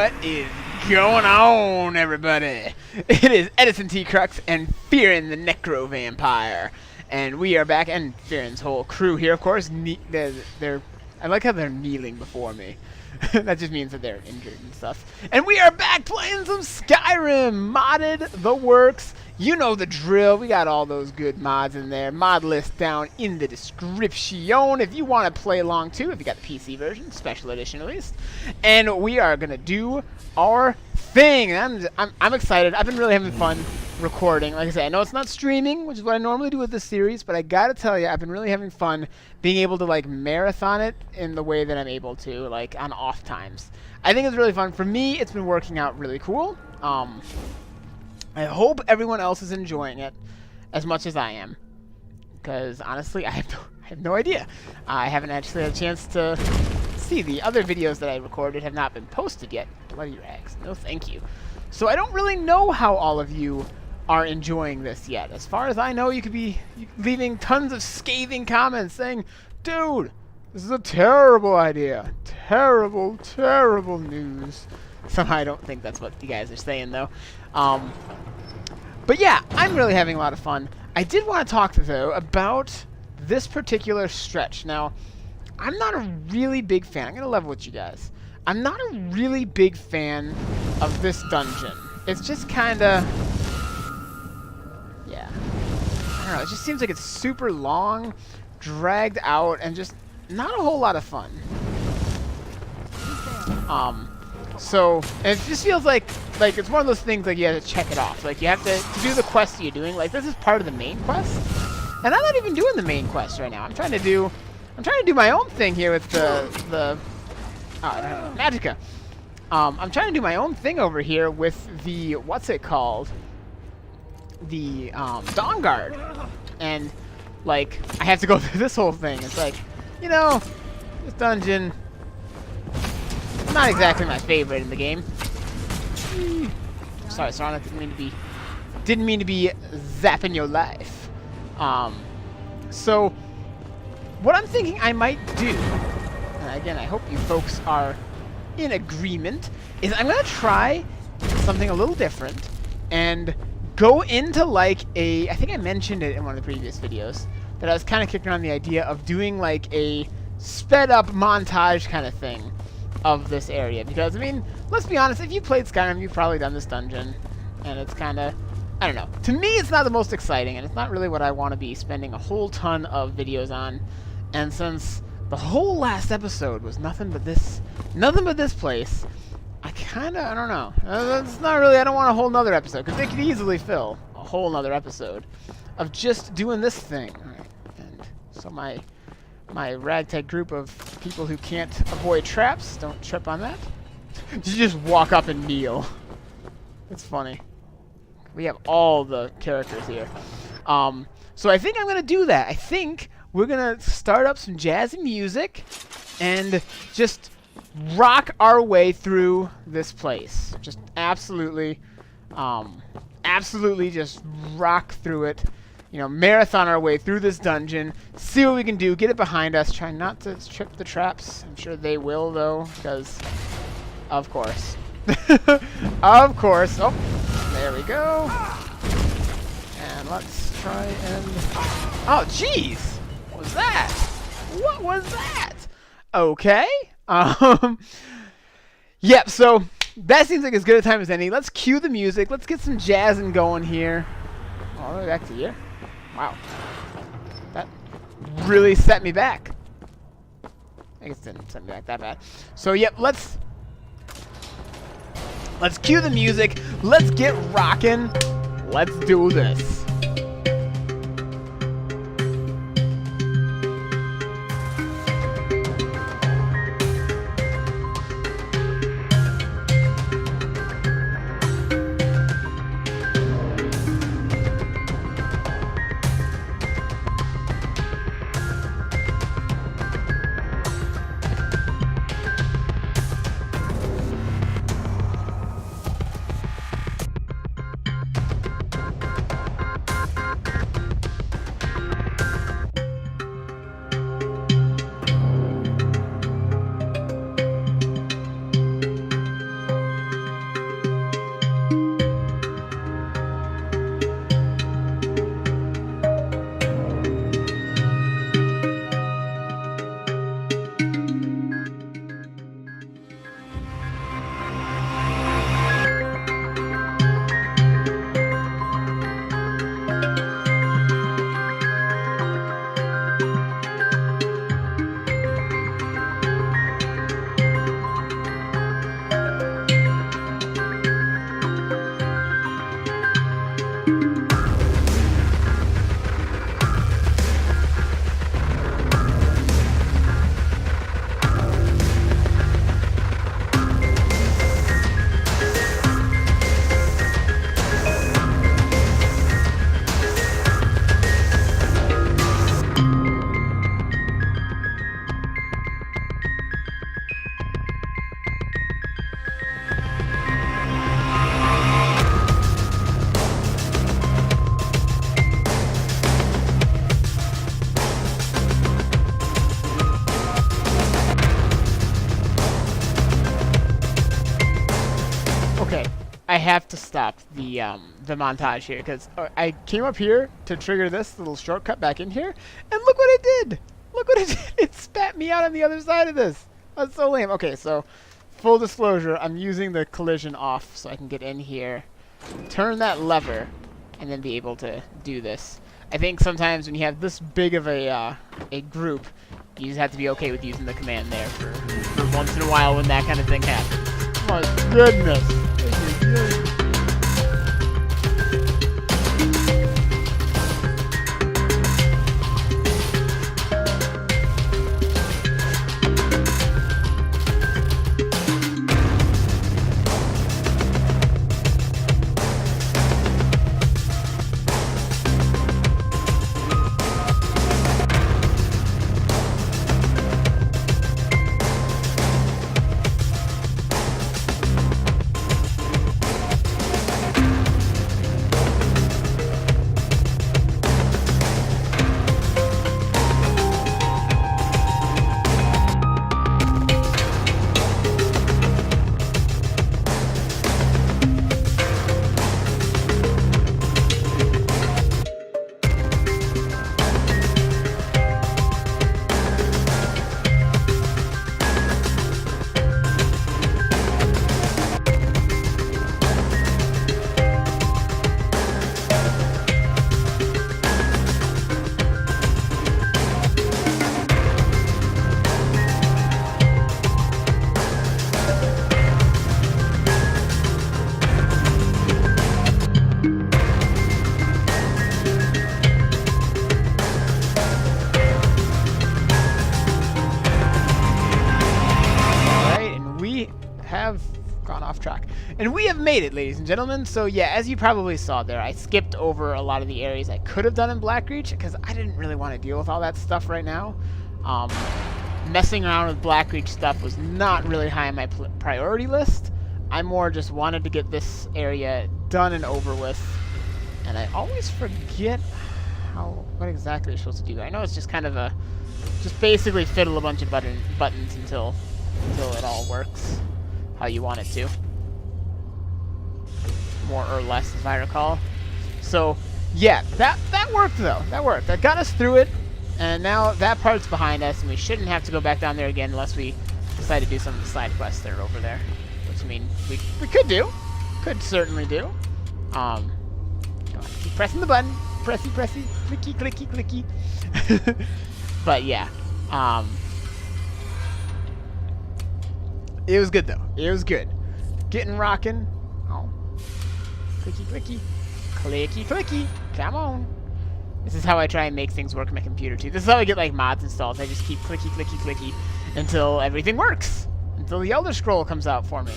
What is going on, everybody? It is Edison T. Crux and Fearin the Necro Vampire, and we are back, and Fearin's whole crew here, of course. I like how they're kneeling before me. That just means that they're injured and stuff. And we are back playing some Skyrim, modded the works. You know the drill. We got all those good mods in there. Mod list down in the description if you want to play along too, if you got the PC version, special edition at least. And we are going to do our thing. I'm excited. I've been really having fun recording. Like I said, I know it's not streaming, which is what I normally do with this series, but I got to tell you, I've been really having fun being able to like marathon it in the way that I'm able to, like on off times. I think it's really fun. For me, it's been working out really cool. I hope everyone else is enjoying it as much as I am, because honestly, I have no idea. I haven't actually had a chance to see. The other videos that I recorded have not been posted yet. Bloody rags. No thank you. So I don't really know how all of you are enjoying this yet. As far as I know, you could be leaving tons of scathing comments saying, dude, this is a terrible idea. Terrible, terrible news. Somehow I don't think that's what you guys are saying, though. But yeah, I'm really having a lot of fun. I did want to talk, though, about this particular stretch. Now, I'm not a really big fan. I'm going to level with you guys. I'm not a really big fan of this dungeon. It's just kind of... yeah. I don't know. It just seems like it's super long, dragged out, and just not a whole lot of fun. So it just feels like it's one of those things like you have to check it off. Like you have to do the quest you're doing. Like this is part of the main quest, and I'm not even doing the main quest right now. I'm trying to do my own thing here with the Magicka. I'm trying to do my own thing over here with the what's it called? The Dawn Guard, and like I have to go through this whole thing. It's like, you know, this dungeon. Not exactly my favorite in the game. Sorry, Sonic, didn't mean to be zapping your life. So what I'm thinking I might do, and again, I hope you folks are in agreement, is I'm gonna try something a little different and go into like I think I mentioned it in one of the previous videos that I was kind of kicking around the idea of doing like a sped up montage kind of thing of this area, because I mean, let's be honest, if you played Skyrim, you've probably done this dungeon, and it's kind of, I don't know, to me it's not the most exciting, and it's not really what I want to be spending a whole ton of videos on. And since the whole last episode was nothing but this place, I don't know, it's not really, I don't want a whole nother episode, because they could easily fill a whole nother episode of just doing this thing. And so my ragtag group of people who can't avoid traps, don't trip on that. You just walk up and kneel. It's funny. We have all the characters here. So I think I'm going to do that. I think we're going to start up some jazzy music and just rock our way through this place. Just absolutely just rock through it. You know, marathon our way through this dungeon, see what we can do, get it behind us, try not to trip the traps. I'm sure they will, though, because, of course. Of course. Oh, there we go. And let's try and... oh, jeez! What was that? What was that? Okay. Yep, so that seems like as good a time as any. Let's cue the music. Let's get some jazzing going here. All the way back to here. Wow. That really set me back. I guess it didn't set me back that bad. So, yep, let's cue the music. Let's get rocking. Let's do this. Okay, I have to stop the montage here because I came up here to trigger this little shortcut back in here, and look what it did! Look what it did! It spat me out on the other side of this. That's so lame. Okay, so full disclosure, I'm using the collision off so I can get in here, turn that lever, and then be able to do this. I think sometimes when you have this big of a group, you just have to be okay with using the command there for once in a while when that kind of thing happens. My goodness. This is good. And we have made it, ladies and gentlemen. So yeah, as you probably saw there, I skipped over a lot of the areas I could have done in Blackreach because I didn't really want to deal with all that stuff right now. Messing around with Blackreach stuff was not really high on my priority list. I more just wanted to get this area done and over with. And I always forget what exactly you're supposed to do. I know it's just kind of just basically fiddle a bunch of buttons until it all works how you want it to. More or less, as I recall. So, yeah, that worked, though. That worked. That got us through it, and now that part's behind us, and we shouldn't have to go back down there again unless we decide to do some of the side quests that are over there. Which, I mean, we could do. Could certainly do. Keep pressing the button. Pressy, pressy. Clicky, clicky, clicky. But, yeah. It was good, though. It was good. Getting rocking. Oh. Clicky, clicky. Clicky, clicky. Come on. This is how I try and make things work on my computer, too. This is how I get, like, mods installed. I just keep clicky, clicky, clicky until everything works. Until the Elder Scroll comes out for me.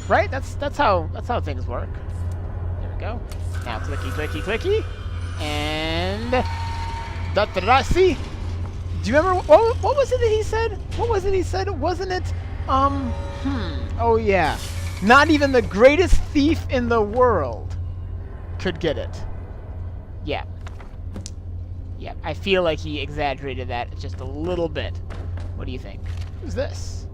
Right? That's how things work. There we go. Now clicky, clicky, clicky. And... da-da-da. See? Do you remember... What was it that he said? What was it he said? Wasn't it... Oh, yeah. Not even the greatest thief in the world could get it. Yeah. Yeah, I feel like he exaggerated that just a little bit. What do you think? Who's this?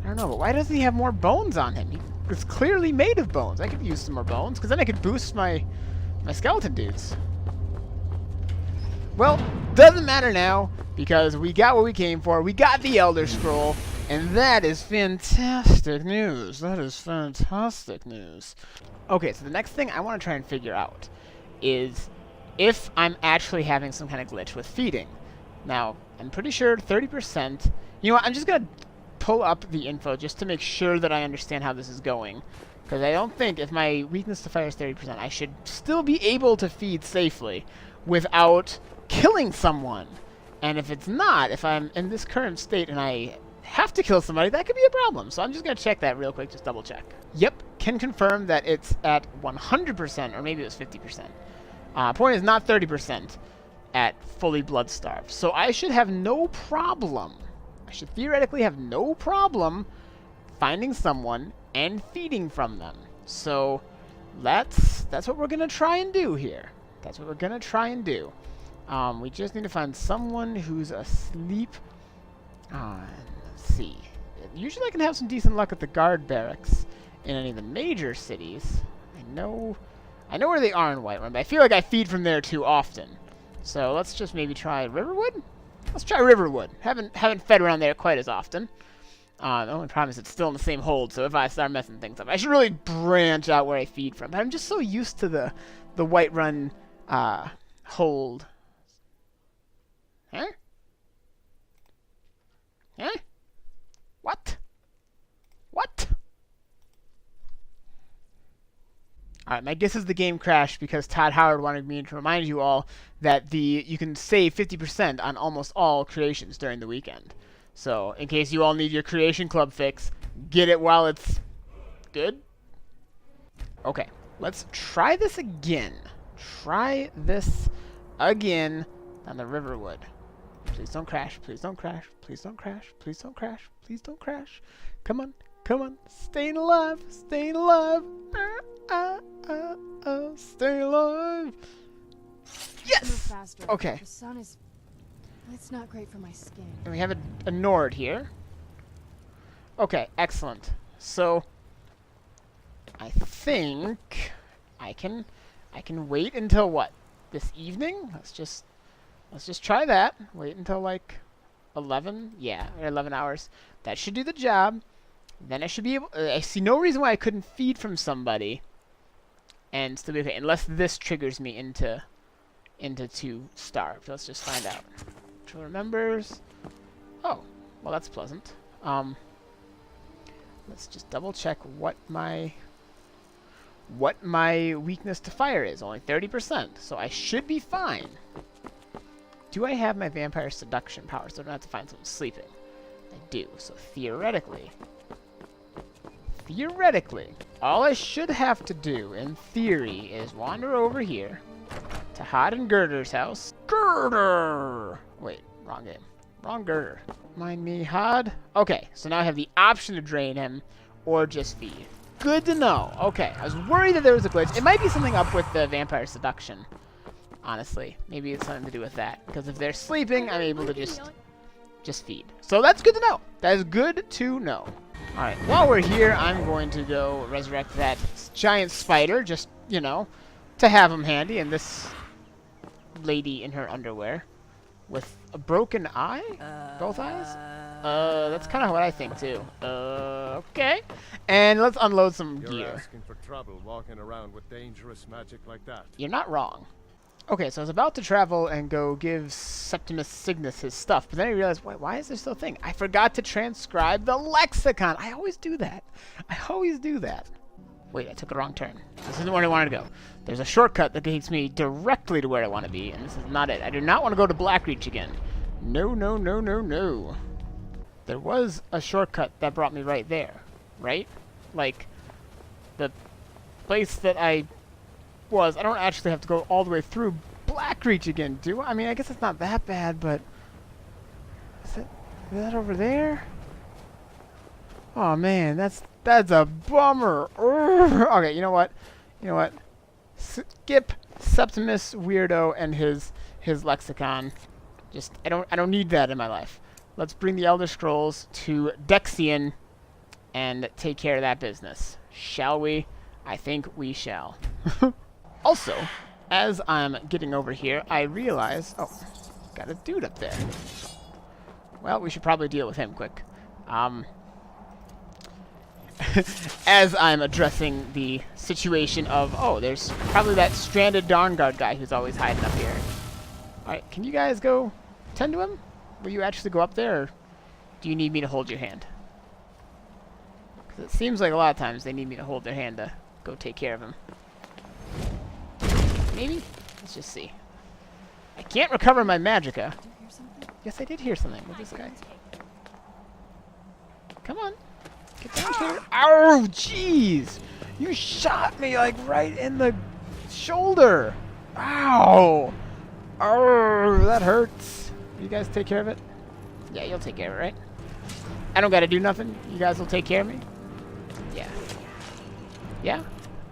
I don't know, but why doesn't he have more bones on him? He was clearly made of bones. I could use some more bones, because then I could boost my skeleton dudes. Well, doesn't matter now, because we got what we came for. We got the Elder Scroll. And that is fantastic news. That is fantastic news. Okay, so the next thing I want to try and figure out is if I'm actually having some kind of glitch with feeding. Now, I'm pretty sure 30%... You know what, I'm just going to pull up the info just to make sure that I understand how this is going. Because I don't think if my weakness to fire is 30%, I should still be able to feed safely without killing someone. And if it's not, if I'm in this current state and I... have to kill somebody, that could be a problem. So I'm just going to check that real quick, just double check. Yep, can confirm that it's at 100%, or maybe it was 50%. Point is not 30% at fully blood-starved. So I should have no problem. I should theoretically have no problem finding someone and feeding from them. So that's what we're going to try and do here. That's what we're going to try and do. We just need to find someone who's asleep. Let's see. usually I can have some decent luck at the guard barracks in any of the major cities. I know where they are in Whiterun, but I feel like I feed from there too often. So let's just maybe try Riverwood? Let's try Riverwood. Haven't fed around there quite as often. The only problem is it's still in the same hold, so if I start messing things up, I should really branch out where I feed from. But I'm just so used to the Whiterun hold. Huh? Huh? What? What? Alright, my guess is the game crashed because Todd Howard wanted me to remind you all that you can save 50% on almost all creations during the weekend. So, in case you all need your creation club fix, get it while it's good. Okay, let's try this again. Try this again on the Riverwood. Please don't crash. Please don't crash. Please don't crash. Please don't crash. Please don't crash. Come on. Come on. Staying alive. Staying alive. Stay alive. Yes! Okay. The sun is... It's not great for my skin. And we have a Nord here. Okay, excellent. So, I think I can wait until what? This evening? Let's just try that. Wait until like 11. Yeah, 11 hours. That should do the job. Then I should be able. I see no reason why I couldn't feed from somebody and still be okay, unless this triggers me into too starved. Let's just find out. Remembers. Oh, well that's pleasant. Let's just double check what my weakness to fire is. Only 30%, so I should be fine. Do I have my vampire seduction power, so I don't have to find someone sleeping? I do. So theoretically, all I should have to do, in theory, is wander over here to Hod and Girder's house. Girder! Wait, wrong game. Wrong Girder. Mind me, Hod. Okay, so now I have the option to drain him or just feed. Good to know. Okay, I was worried that there was a glitch. It might be something up with the vampire seduction, honestly. Maybe it's something to do with that. Because if they're sleeping, I'm able to just feed. So that's good to know. That is good to know. Alright, while we're here, I'm going to go resurrect that giant spider, just, you know, to have him handy. And this lady in her underwear with a broken eye? Both eyes? That's kind of what I think too. Okay. And let's unload some gear. You're asking for trouble walking around with dangerous magic like that. You're not wrong. Okay, so I was about to travel and go give Septimus Cygnus his stuff, but then I realized, why is there still a thing? I forgot to transcribe the lexicon. I always do that. Wait, I took a wrong turn. This isn't where I wanted to go. There's a shortcut that takes me directly to where I want to be, and this is not it. I do not want to go to Blackreach again. No, no, no, no, no. There was a shortcut that brought me right there, right? Like, the place that I was. I don't actually have to go all the way through Blackreach again, do I? I mean, I guess it's not that bad, but... Is that over there? Oh, man, that's a bummer. Okay, you know what? Skip Septimus Weirdo and his lexicon. Just I don't need that in my life. Let's bring the Elder Scrolls to Dexian and take care of that business. Shall we? I think we shall. Also, as I'm getting over here, I realize... Oh, got a dude up there. Well, we should probably deal with him quick. As I'm addressing the situation of... Oh, there's probably that stranded Dawnguard guy who's always hiding up here. Alright, can you guys go tend to him? Will you actually go up there, or do you need me to hold your hand? Because it seems like a lot of times they need me to hold their hand to go take care of him. Maybe? Let's just see. I can't recover my magicka. Did you hear something? Yes, I did hear something with this guy. Come on. Get down here. Ow, jeez! You shot me, like, right in the shoulder. Ow! Oh, that hurts. You guys take care of it? Yeah, you'll take care of it, right? I don't gotta do nothing. You guys will take care of me? Yeah. Yeah?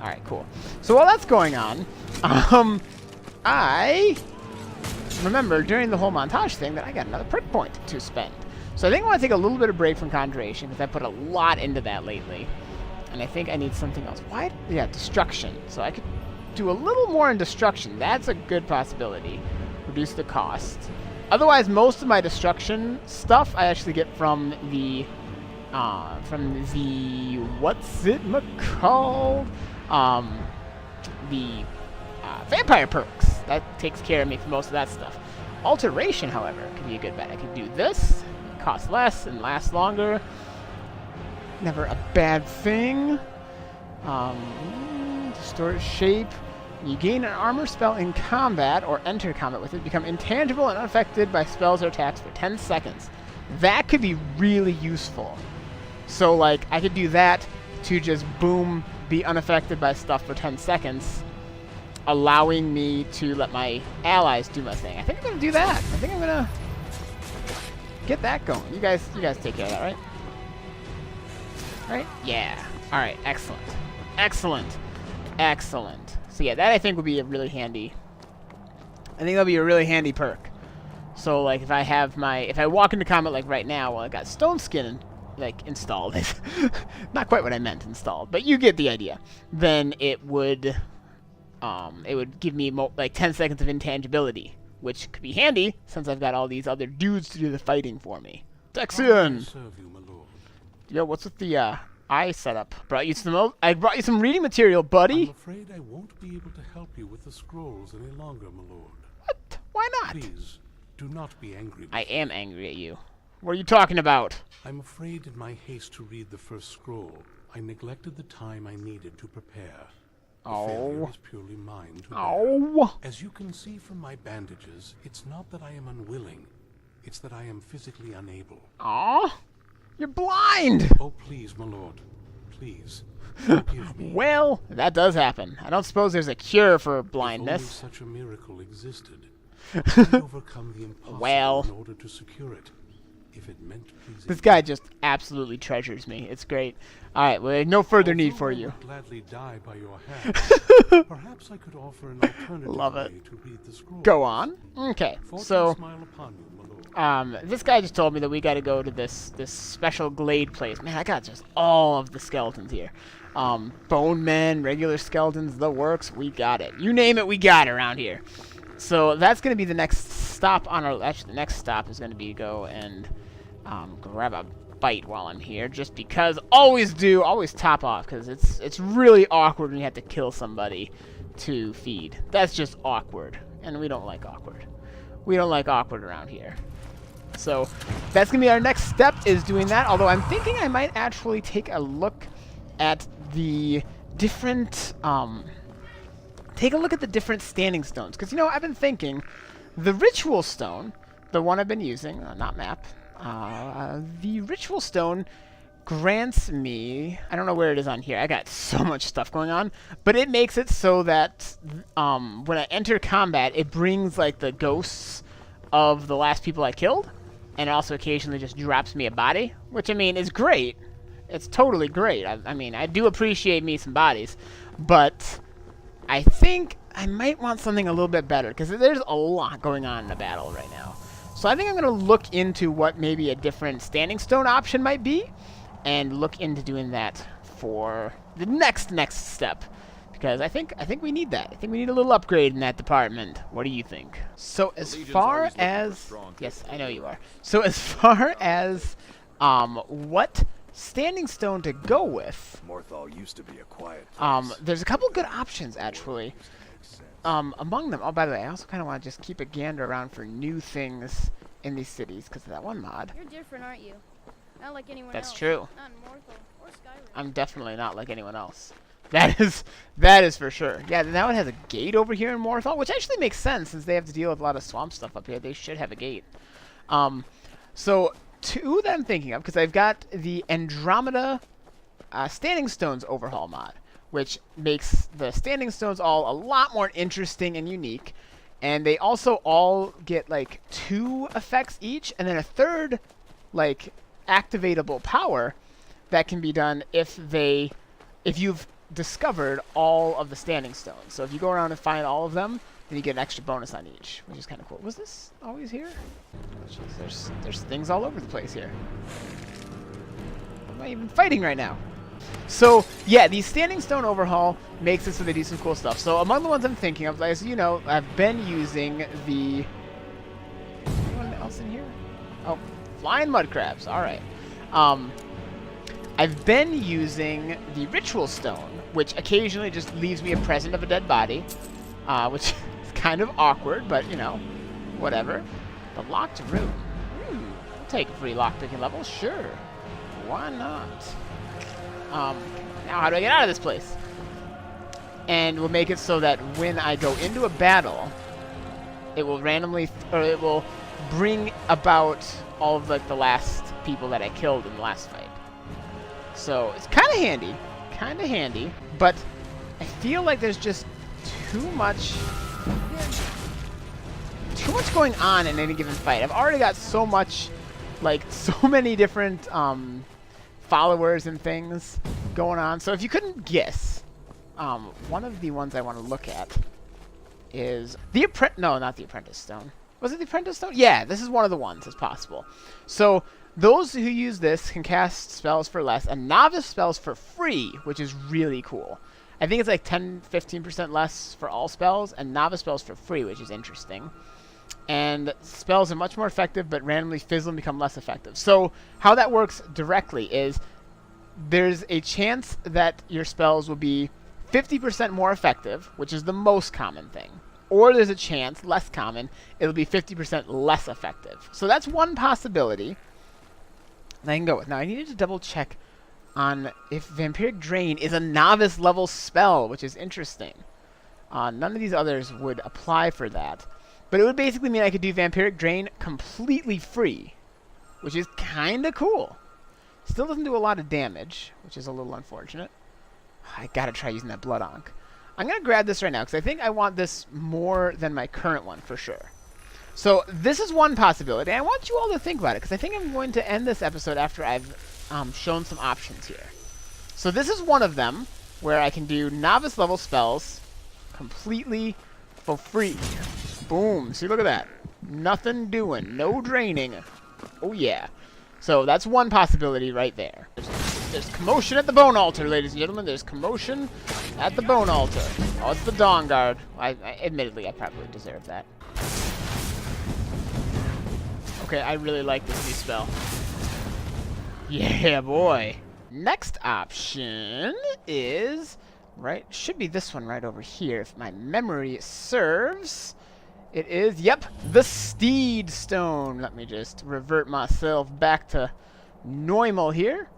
Alright, cool. So while that's going on, I remember during the whole montage thing that I got another perk point to spend. So I think I want to take a little bit of break from Conjuration, because I put a lot into that lately. And I think I need something else. Why? Yeah, Destruction. So I could do a little more in Destruction. That's a good possibility. Reduce the cost. Otherwise, most of my Destruction stuff I actually get from the what's it called? The Vampire perks. That takes care of me for most of that stuff. Alteration, however, could be a good bet. I could do this. It costs less and lasts longer. Never a bad thing. Distort shape. You gain an armor spell in combat or enter combat with it. Become intangible and unaffected by spells or attacks for 10 seconds. That could be really useful. So, like, I could do that to just, boom, be unaffected by stuff for 10 seconds, allowing me to let my allies do my thing. I think I'm going to do that. I think I'm going to get that going. You guys take care of that, right? Right? Yeah. All right. Excellent. Excellent. Excellent. So, yeah, that I think would be a really handy. I think that'll be a really handy perk. So, like, if I walk into combat, like, right now, well, I got Stone Skin like installed. Not quite what I meant installed, but you get the idea. Then it would give me like 10 seconds of intangibility, which could be handy since I've got all these other dudes to do the fighting for me. Dexion! Yo, what's with the eye setup? I brought you some reading material, buddy. I'm afraid I won't be able to help you with the scrolls any longer, my lord. What? Why not? Please, do not be angry with I me. am angry at you. What are you talking about? I'm afraid in my haste to read the first scroll, I neglected the time I needed to prepare. The failure is purely mine to bear. As you can see from my bandages, it's not that I am unwilling. It's that I am physically unable. Aw, you're blind! Oh, please, my lord. Please, forgive me. Well, that does happen. I don't suppose there's a cure for blindness. If only such a miracle existed. I'd overcome the impossible in order to secure it. If it meant pleasing. This guy just absolutely treasures me. It's great. All right, well, no further need for you. I would gladly die by your hand. Perhaps I could offer an alternative way to read the scroll. Go on. Okay, so smile upon you, my lord. this guy just told me that we got to go to this special glade place. Man, I got just all of the skeletons here. Bone men, regular skeletons, the works. We got it. You name it, we got it around here. So that's going to be the next stop on our. Actually, the next stop is going to be go and grab a bite while I'm here, just because. Always top off, because it's really awkward when you have to kill somebody to feed. That's just awkward, and we don't like awkward. We don't like awkward around here. So that's gonna be our next step, is doing that. Although I'm thinking I might actually take a look at the different standing stones, because I've been thinking the ritual stone, the one I've been using, not map. The ritual stone grants me, I don't know where it is on here, I got so much stuff going on, but it makes it so that when I enter combat, it brings like the ghosts of the last people I killed, and it also occasionally just drops me a body, which is great. It's totally great. I do appreciate me some bodies, but I think I might want something a little bit better, because there's a lot going on in the battle right now. So I think I'm going to look into what maybe a different standing stone option might be, and look into doing that for the next step, because I think we need that. I think we need a little upgrade in that department. What do you think? So as far as yes, I know you are. So as far as what standing stone to go with, Morthal used to be a quiet place. there's a couple good options actually. Among them, oh, by the way, I also kind of want to just keep a gander around for new things in these cities, because of that one mod. You're different, aren't you? Not like anyone That's else. true. Not in Morthal or Skyrim. I'm definitely not like anyone else. That is for sure. Yeah, now it has a gate over here in Morthal, which actually makes sense since they have to deal with a lot of swamp stuff up here. They should have a gate. So two that I'm thinking of, because I've got the Andromeda Standing Stones Overhaul mod, which makes the standing stones all a lot more interesting and unique. And they also all get like 2 effects each, and then a third like activatable power that can be done if you've discovered all of the standing stones. So if you go around and find all of them, then you get an extra bonus on each, which is kind of cool. Was this always here? Oh, jeez, there's things all over the place here. What am I even fighting right now? So, yeah, the Standing Stone Overhaul makes it so they do some cool stuff. So, among the ones I'm thinking of, as you know, I've been using the... Anyone else in here? Oh, flying mud crabs. All right. I've been using the Ritual Stone, which occasionally just leaves me a present of a dead body, which is kind of awkward, but, you know, whatever. The locked room. I'll take a free lockpicking level, sure. Why not? Now how do I get out of this place? And we'll make it so that when I go into a battle, it will randomly, or it will bring about all of like the last people that I killed in the last fight. So it's kind of handy, but I feel like there's just too much going on in any given fight. I've already got so much, like so many different followers and things going on. So if you couldn't guess, one of the ones I want to look at is the not the Apprentice Stone. Was it the Apprentice Stone? Yeah, this is one of the ones as possible. So those who use this can cast spells for less and novice spells for free, which is really cool. I think it's like 10-15% less for all spells and novice spells for free, which is interesting. And spells are much more effective, but randomly fizzle and become less effective. So how that works directly is there's a chance that your spells will be 50% more effective, which is the most common thing. Or there's a chance, less common, it'll be 50% less effective. So that's one possibility that I can go with. Now I needed to double check on if Vampiric Drain is a novice level spell, which is interesting. None of these others would apply for that. But it would basically mean I could do Vampiric Drain completely free, which is kind of cool. Still doesn't do a lot of damage, which is a little unfortunate. I gotta try using that Blood Ankh. I'm gonna grab this right now, because I think I want this more than my current one, for sure. So, this is one possibility. I want you all to think about it, because I think I'm going to end this episode after I've shown some options here. So, this is one of them, where I can do novice level spells completely for free. Boom. See, look at that. Nothing doing. No draining. Oh, yeah. So that's one possibility right there. There's commotion at the Bone Altar, ladies and gentlemen. There's commotion at the Bone Altar. Oh, it's the Dawn Guard. Admittedly, I probably deserve that. Okay, I really like this new spell. Yeah, boy. Next option is... should be this one right over here, if my memory serves. It is, yep, the Steed Stone. Let me just revert myself back to normal here.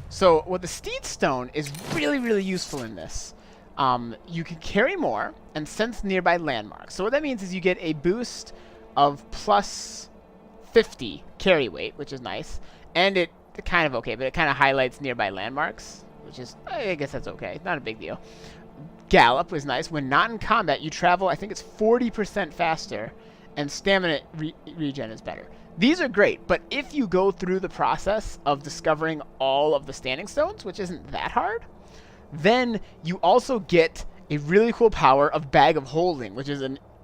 So, what the Steed Stone is really, really useful in this. You can carry more and sense nearby landmarks. So what that means is you get a boost of plus 50 carry weight, which is nice. And it kind of okay, but it kind of highlights nearby landmarks, which is, I guess that's okay. Not a big deal. Gallop was nice. When not in combat, you travel, I think it's 40% faster, and stamina regen is better. These are great, but if you go through the process of discovering all of the standing stones, which isn't that hard, then you also get a really cool power of Bag of Holding, which is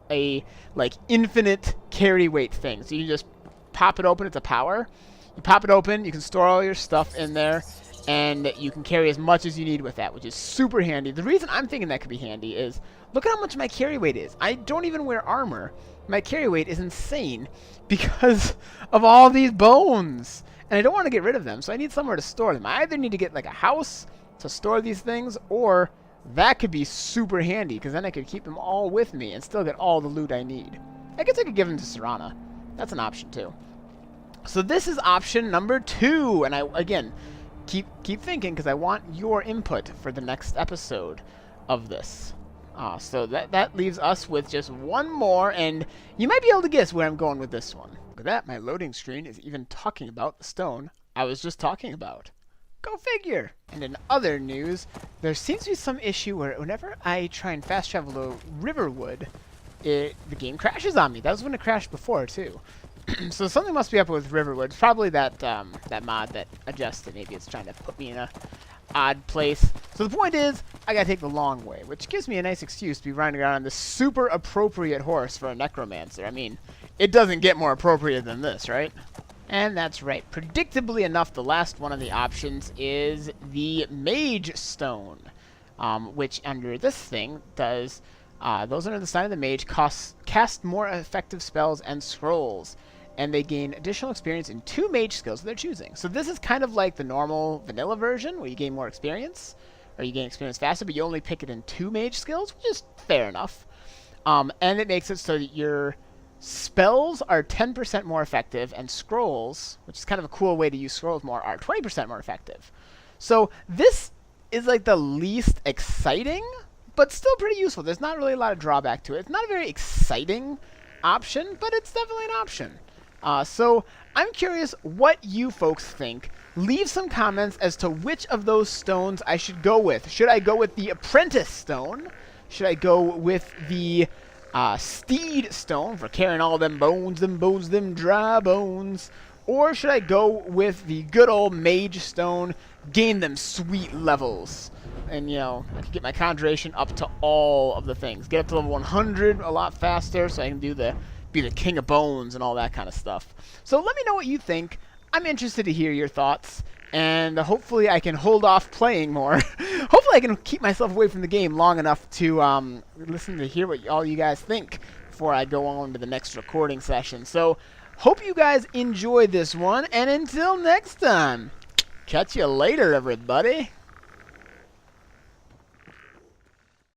a like infinite carry weight thing. So you just pop it open, it's a power. You pop it open, you can store all your stuff in there, and you can carry as much as you need with that, which is super handy. The reason I'm thinking that could be handy is, look at how much my carry weight is. I don't even wear armor. My carry weight is insane because of all these bones. And I don't want to get rid of them, so I need somewhere to store them. I either need to get like a house to store these things, or that could be super handy, because then I could keep them all with me and still get all the loot I need. I guess I could give them to Serana. That's an option too. So this is option number 2, and again, keep thinking, because I want your input for the next episode of this. So that leaves us with just one more, and you might be able to guess where I'm going with this one. Look at that, my loading screen is even talking about the stone I was just talking about. Go figure! And in other news, there seems to be some issue where whenever I try and fast travel to Riverwood, the game crashes on me. That was when it crashed before, too. So something must be up with Riverwood. Probably that that mod that adjusted. Maybe it's trying to put me in a odd place. So the point is, I gotta take the long way, which gives me a nice excuse to be riding around on this super appropriate horse for a necromancer. I mean, it doesn't get more appropriate than this, right? And that's right. Predictably enough, the last one of the options is the Mage Stone, which under this thing does, those under the sign of the Mage cast more effective spells and scrolls, and they gain additional experience in 2 mage skills of their choosing. So this is kind of like the normal vanilla version, where you gain more experience, or you gain experience faster, but you only pick it in 2 mage skills, which is fair enough. And it makes it so that your spells are 10% more effective, and scrolls, which is kind of a cool way to use scrolls more, are 20% more effective. So this is like the least exciting, but still pretty useful. There's not really a lot of drawback to it. It's not a very exciting option, but it's definitely an option. So I'm curious what you folks think. Leave some comments as to which of those stones I should go with. Should I go with the Apprentice Stone? Should I go with the Steed Stone for carrying all them bones, them dry bones? Or should I go with the good old Mage Stone, gain them sweet levels? And, you know, I can get my Conjuration up to all of the things. Get up to level 100 a lot faster so I can do be the King of Bones and all that kind of stuff. So let me know what you think. I'm interested to hear your thoughts. And hopefully I can hold off playing more. Hopefully I can keep myself away from the game long enough to listen to hear what all you guys think before I go on to the next recording session. So hope you guys enjoy this one. And until next time, catch you later, everybody.